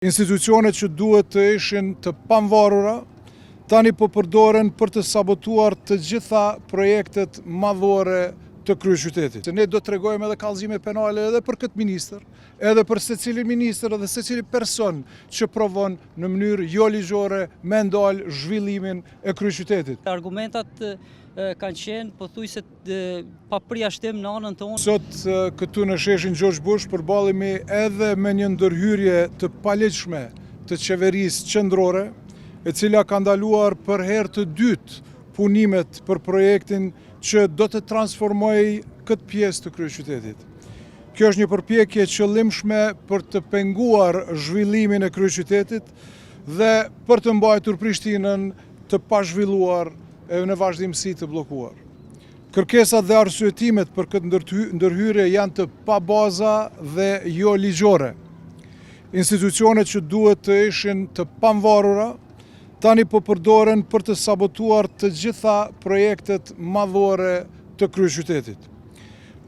Institucionet që duhet të ishin të pavarura, tani po përdoren për të sabotuar të gjitha projektet madhore të kryeqytetit. Se ne do të tregojmë edhe kallëzime penale edhe për këtë ministër, edhe për secilin ministër edhe secili person që provon në mënyrë jo ligjore me ndal zhvillimin e kryeqytetit. Argumentat kanë qenë pothuajse pa përjashtim në anën tonë. Sot këtu në sheshin George Bush përballemi edhe me një ndërhyrje të palegjshme të qeverisë qendrore, e cila ka ndaluar për herë të dytë punimet për projektin që do të transformojë këtë pjesë të kryeqytetit. Kjo është një përpjekje qëllimshme për të penguar zhvillimin e kryeqytetit dhe për të mbajtur Prishtinën të pazhvilluar e në vazhdimsi të bllokuar. Kërkesat dhe arsyetimet për këtë ndërhyrje janë të pabaza dhe jo ligjore. Institucionet që duhet të ishin të pavarura, tani po përdoren për të sabotuar të gjitha projektet madhore të kryeqytetit.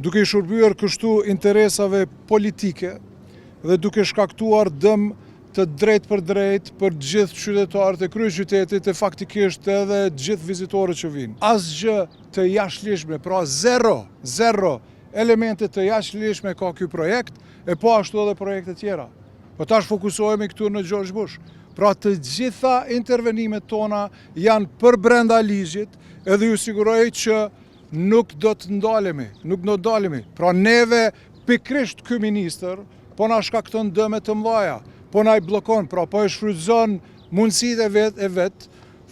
Duke i shërbyer kështu interesave politike dhe duke shkaktuar dëm të drejt për gjithë qytetarët e kryeqytetit e faktikisht edhe gjithë vizitorët që vinë. Asgjë të jashtëligjshme, pra zero elemente të jashtëligjshme ka ky projekt, e po ashtu edhe projekte tjera. Po tash fokusohemi këtu në George Bush. Pra të gjitha intervenimet tona janë për brenda ligjit, edhe ju siguroj që nuk do të ndalemi. Pra neve pikrisht ky ministër po na shkakton dëme të mëdha, po na i bllokon, pra po e shfrytëzon mundësitë e vet,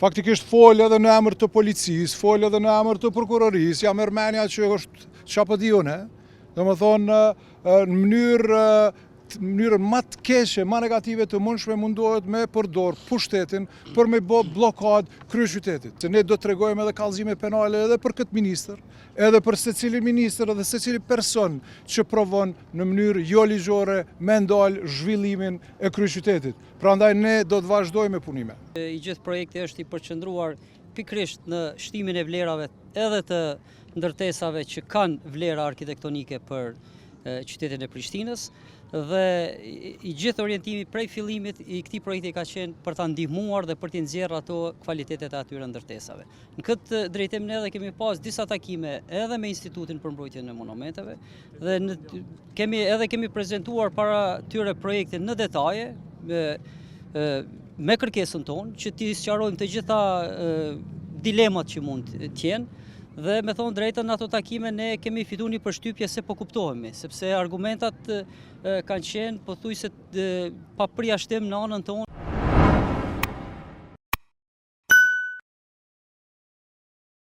faktikisht fol edhe në emër të policisë, fol edhe në emër të prokurorisë, jam Ermenia që është çapo di unë, domethënë në mënyrë më të keqe, më negative të mundshme mundohet me përdor pushtetin për me bë bllokadë kryeqytetit. Se ne do të tregojmë edhe kallëzime penale edhe për këtë ministër, edhe për secilin ministër edhe secili person që provon në mënyrë jo ligjore me ndal zhvillimin e kryeqytetit. Prandaj ne do të vazhdojmë me punime. I gjithë projekti është i përqendruar pikërisht në shtimin e vlerave edhe të ndërtesave që kanë vlera arkitektonike për qytetin e Prishtinës, dhe i gjithë orientimi prej fillimit i këtij projekti ka qenë për ta ndihmuar dhe për të nxjerrë ato kvalitetet e atyre ndërtesave. Në këtë drejtim ne edhe kemi pas disa takime edhe me Institutin për Mbrojtjen e Monumenteve dhe kemi prezantuar para tyre projektin në detaje me kërkesën tonë që t'i sqarojmë të gjitha dilemat që mund të jenë. Dhe me thonë drejtën në ato takime ne kemi fituar një përshtypje se po kuptohemi, sepse argumentat kanë qenë pothuajse pa përjashtim në anën tonë.